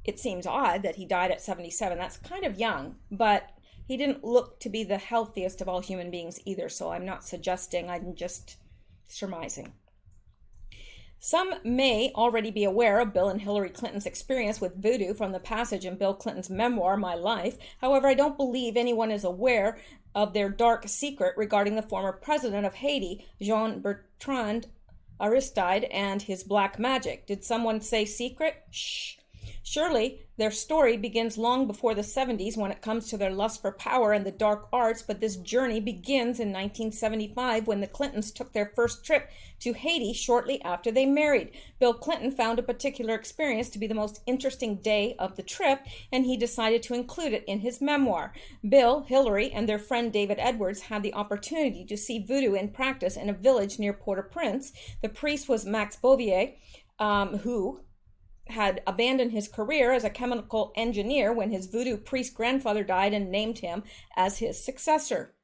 it seems odd that he died at 77. That's kind of young, but he didn't look to be the healthiest of all human beings either, so I'm not suggesting, I'm just surmising. Some may already be aware of Bill and Hillary Clinton's experience with voodoo from the passage in Bill Clinton's memoir, My Life. However, I don't believe anyone is aware of their dark secret regarding the former president of Haiti, Jean-Bertrand Aristide, and his black magic. Did someone say secret? Shh. Surely, their story begins long before the 70s when it comes to their lust for power and the dark arts, but this journey begins in 1975 when the Clintons took their first trip to Haiti shortly after they married. Bill Clinton found a particular experience to be the most interesting day of the trip, and he decided to include it in his memoir. Bill, Hillary, and their friend David Edwards had the opportunity to see voodoo in practice in a village near Port-au-Prince. The priest was Max Bouvier, who had abandoned his career as a chemical engineer when his voodoo priest grandfather died and named him as his successor.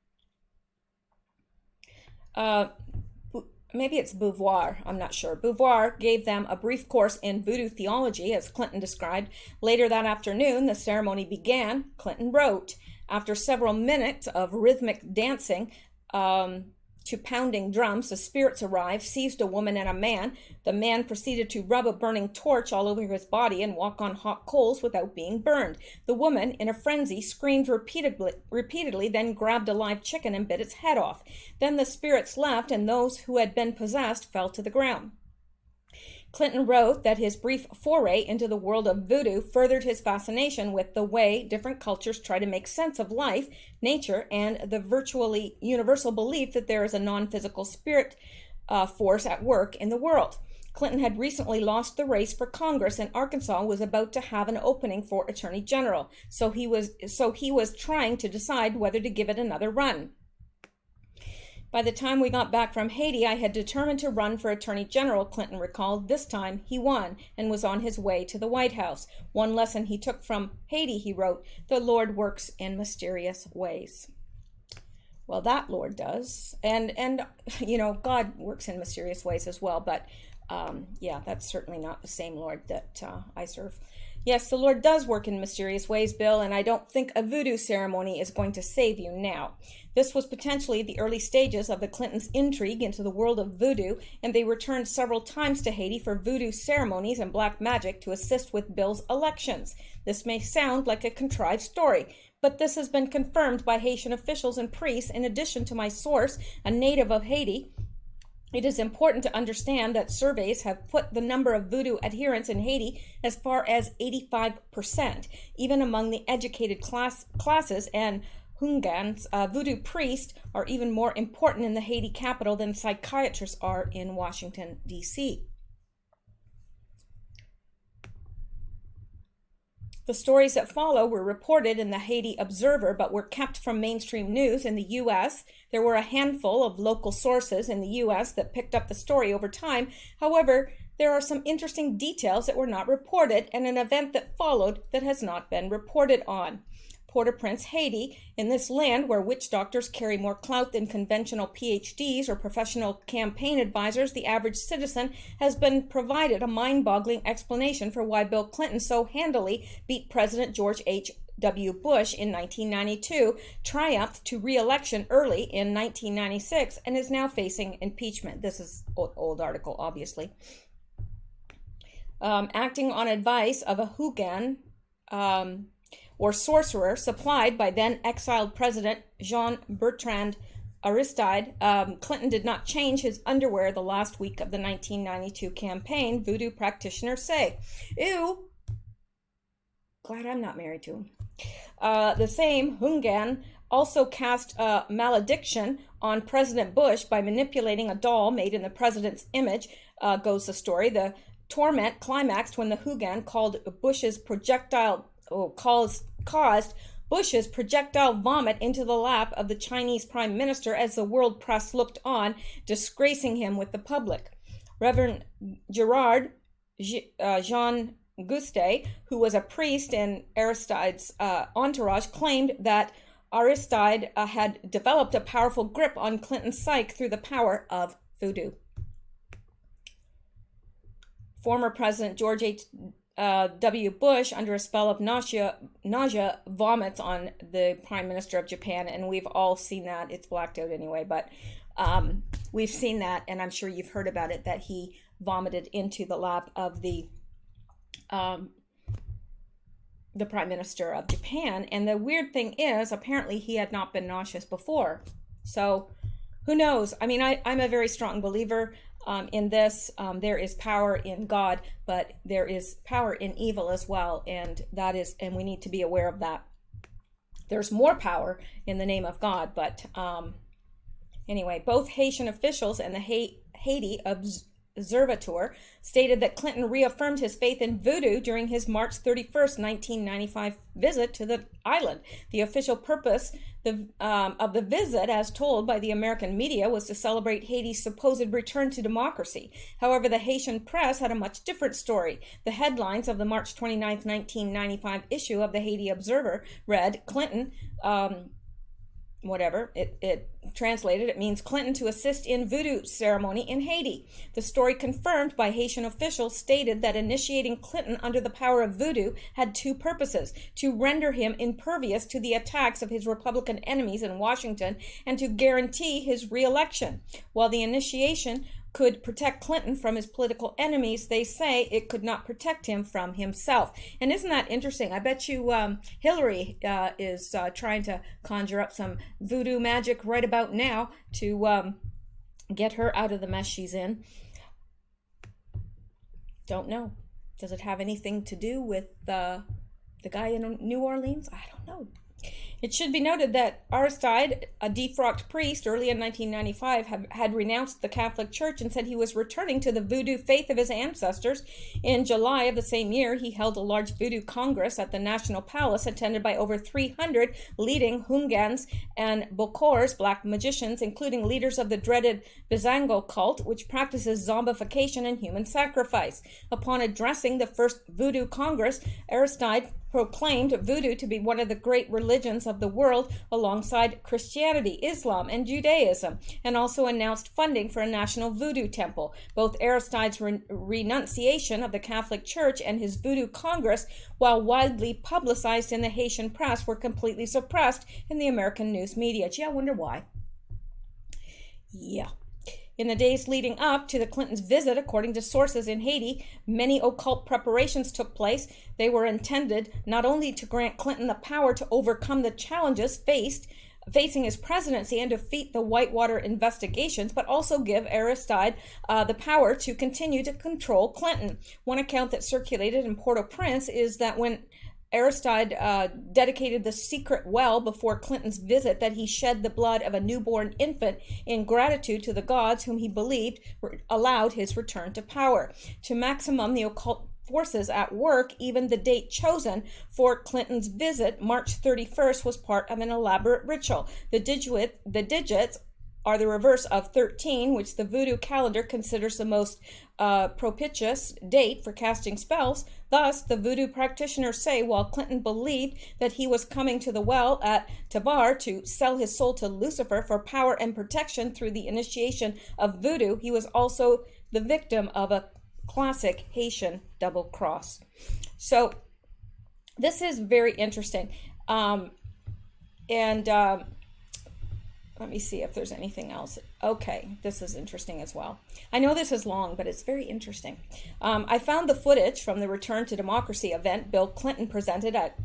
Maybe it's Beauvoir, I'm not sure. Beauvoir gave them a brief course in voodoo theology, as Clinton described. Later that afternoon, the ceremony began. Clinton wrote, after several minutes of rhythmic dancing, to pounding drums, the spirits arrived, seized a woman and a man. The man proceeded to rub a burning torch all over his body and walk on hot coals without being burned. The woman, in a frenzy, screamed repeatedly, then grabbed a live chicken and bit its head off. Then the spirits left, and those who had been possessed fell to the ground. Clinton wrote that his brief foray into the world of voodoo furthered his fascination with the way different cultures try to make sense of life, nature, and the virtually universal belief that there is a non-physical spirit force at work in the world. Clinton had recently lost the race for Congress, and Arkansas was about to have an opening for Attorney General, so he was trying to decide whether to give it another run. By the time we got back from Haiti, I had determined to run for Attorney General, Clinton recalled. This time, he won and was on his way to the White House. One lesson he took from Haiti, he wrote, the Lord works in mysterious ways. Well, that Lord does. And God works in mysterious ways as well. But, yeah, that's certainly not the same Lord that I serve. Yes, the Lord does work in mysterious ways, Bill, and I don't think a voodoo ceremony is going to save you now. This was potentially the early stages of the Clintons' intrigue into the world of voodoo, and they returned several times to Haiti for voodoo ceremonies and black magic to assist with Bill's elections. This may sound like a contrived story, but this has been confirmed by Haitian officials and priests, in addition to my source, a native of Haiti. It is important to understand that surveys have put the number of voodoo adherents in Haiti as far as 85%. Even among the educated classes and Hungans, voodoo priests are even more important in the Haiti capital than psychiatrists are in Washington, D.C. The stories that follow were reported in the Haiti Observer, but were kept from mainstream news in the U.S. There were a handful of local sources in the U.S. that picked up the story over time. However, there are some interesting details that were not reported, and an event that followed that has not been reported on. Port-au-Prince, Haiti, in this land where witch doctors carry more clout than conventional PhDs or professional campaign advisors, the average citizen has been provided a mind-boggling explanation for why Bill Clinton so handily beat President George H.W. Bush in 1992, triumphed to re-election early in 1996, and is now facing impeachment. This is an old article, obviously. Acting on advice of a Hugan, or sorcerer supplied by then exiled President Jean-Bertrand Aristide, Clinton did not change his underwear the last week of the 1992 campaign, voodoo practitioners say. Ew. Glad I'm not married to him. The same Hungan also cast a malediction on President Bush by manipulating a doll made in the president's image, goes the story. The torment climaxed when the Hugan called Bush's projectile caused Bush's projectile vomit into the lap of the Chinese prime minister as the world press looked on, disgracing him with the public. Reverend Gerard Jean Guste, who was a priest in Aristide's entourage, claimed that Aristide had developed a powerful grip on Clinton's psyche through the power of voodoo. Former President George H.W. Bush, under a spell of nausea, vomits on the Prime Minister of Japan, and we've all seen that. It's blacked out anyway, but we've seen that, and I'm sure you've heard about it, that he vomited into the lap of the Prime Minister of Japan. And the weird thing is, apparently he had not been nauseous before. So who knows? I mean, I'm a very strong believer in this. There is power in God, but there is power in evil as well. And we need to be aware of that. There's more power in the name of God. But anyway, both Haitian officials and the Haiti Observateur stated that Clinton reaffirmed his faith in voodoo during his March 31st, 1995 visit to the island. The official purpose of the visit, as told by the American media, was to celebrate Haiti's supposed return to democracy. However, the Haitian press had a much different story. The headlines of the March 29th, 1995 issue of the Haiti Observer read, Clinton, whatever it translated, it means Clinton to assist in voodoo ceremony in Haiti. The story, confirmed by Haitian officials, stated that initiating Clinton under the power of voodoo had two purposes: to render him impervious to the attacks of his Republican enemies in Washington and to guarantee his re-election. While the initiation could protect Clinton from his political enemies, they say it could not protect him from himself. And isn't that interesting? I bet you Hillary is trying to conjure up some voodoo magic right about now to get her out of the mess she's in. Don't know. Does it have anything to do with the guy in New Orleans? I don't know. It should be noted that Aristide, a defrocked priest early in 1995, had renounced the Catholic Church and said he was returning to the voodoo faith of his ancestors. In July of the same year, he held a large voodoo congress at the National Palace, attended by over 300 leading Hungans and Bokors, black magicians, including leaders of the dreaded Bizango cult, which practices zombification and human sacrifice. Upon addressing the first voodoo congress, Aristide proclaimed voodoo to be one of the great religions of the world alongside Christianity, Islam, and Judaism, and also announced funding for a national voodoo temple. Both Aristide's renunciation of the Catholic Church and his voodoo congress, while widely publicized in the Haitian press, were completely suppressed in the American news media. Gee, I wonder why. Yeah. In the days leading up to the Clintons' visit, according to sources in Haiti, many occult preparations took place. They were intended not only to grant Clinton the power to overcome the challenges facing his presidency and defeat the Whitewater investigations, but also give Aristide the power to continue to control Clinton. One account that circulated in Port-au-Prince is that when Aristide dedicated the secret well before Clinton's visit, that he shed the blood of a newborn infant in gratitude to the gods whom he believed allowed his return to power. To maximum the occult forces at work, even the date chosen for Clinton's visit, March 31st, was part of an elaborate ritual. The digits are the reverse of 13, which the voodoo calendar considers the most propitious date for casting spells. Thus, the voodoo practitioners say while Clinton believed that he was coming to the well at Tabar to sell his soul to Lucifer for power and protection through the initiation of voodoo, he was also the victim of a classic Haitian double cross. So this is very interesting. Let me see if there's anything else. Okay, this is interesting as well. I know this is long, but it's very interesting. I found the footage from the Return to Democracy event Bill Clinton presented at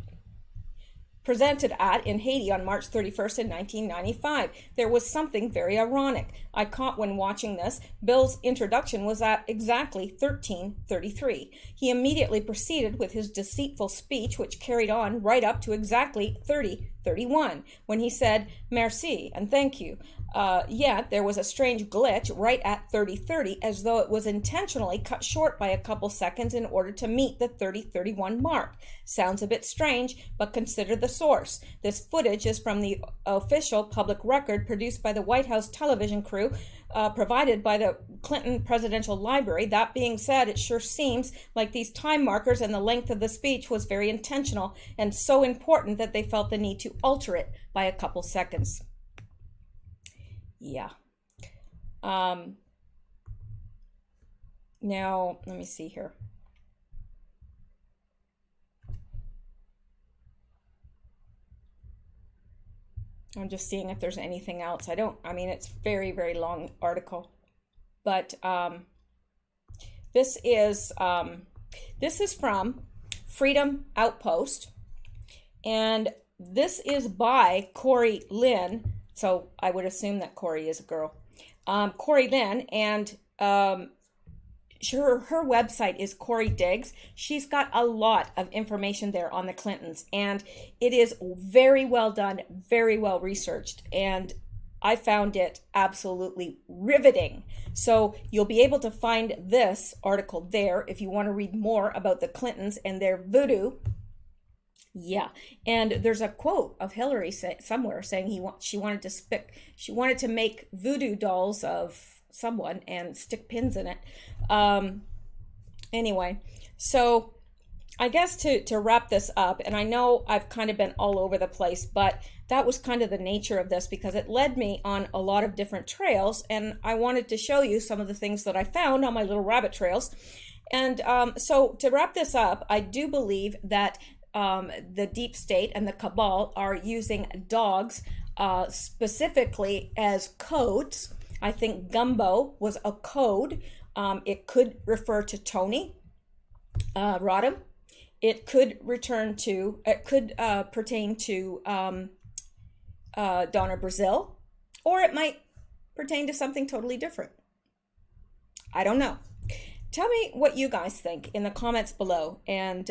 in Haiti on March 31st in 1995. There was something very ironic I caught when watching this. Bill's introduction was at exactly 13:33. He immediately proceeded with his deceitful speech, which carried on right up to exactly 30:31, when he said, "Merci," and "thank you." Yet there was a strange glitch right at 30:30, as though it was intentionally cut short by a couple seconds in order to meet the 30:31 mark. Sounds a bit strange, but consider the source. This footage is from the official public record produced by the White House television crew, provided by the Clinton Presidential Library. That being said, it sure seems like these time markers and the length of the speech was very intentional and so important that they felt the need to alter it by a couple seconds. Yeah. Now, let me see here. I'm just seeing if there's anything else. I mean, it's very, very long article. But this is from Freedom Outpost. And this is by Corey Lynn. So I would assume that Corey is a girl. Corey Lynn, and her website is Corey Diggs. She's got a lot of information there on the Clintons, and it is very well done, very well researched, and I found it absolutely riveting. So you'll be able to find this article there if you want to read more about the Clintons and their voodoo. Yeah, and there's a quote of Hillary somewhere saying she wanted to make voodoo dolls of someone and stick pins in it. Anyway, so I guess to wrap this up, and I know I've kind of been all over the place, but that was kind of the nature of this because it led me on a lot of different trails, and I wanted to show you some of the things that I found on my little rabbit trails. And so to wrap this up, I do believe that the deep state and the cabal are using dogs specifically as codes. I think Gumbo was a code. It could refer to Tony Rodham. It could pertain to Donna Brazil, or it might pertain to something totally different. I don't know. Tell me what you guys think in the comments below. And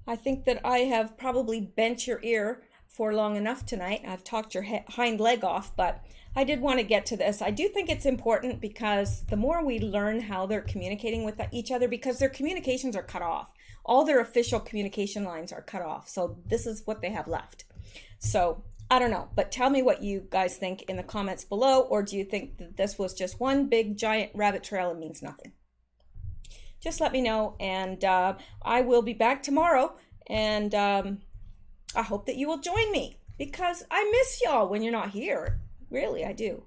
I think that I have probably bent your ear for long enough tonight. I've talked your hind leg off, but I did want to get to this. I do think it's important because the more we learn how they're communicating with each other, because their communications are cut off. All their official communication lines are cut off. So this is what they have left. So I don't know, but tell me what you guys think in the comments below, or do you think that this was just one big giant rabbit trail and means nothing? Just let me know, and I will be back tomorrow, and I hope that you will join me because I miss y'all when you're not here. Really, I do.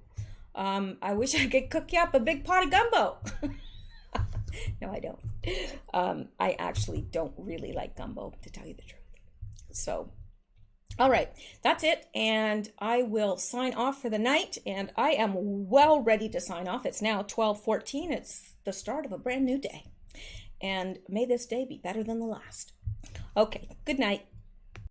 I wish I could cook you up a big pot of gumbo. No, I don't. I actually don't really like gumbo, to tell you the truth. So, all right, that's it, and I will sign off for the night, and I am well ready to sign off. It's now 12:14. It's the start of a brand new day, and may this day be better than the last. Okay, good night.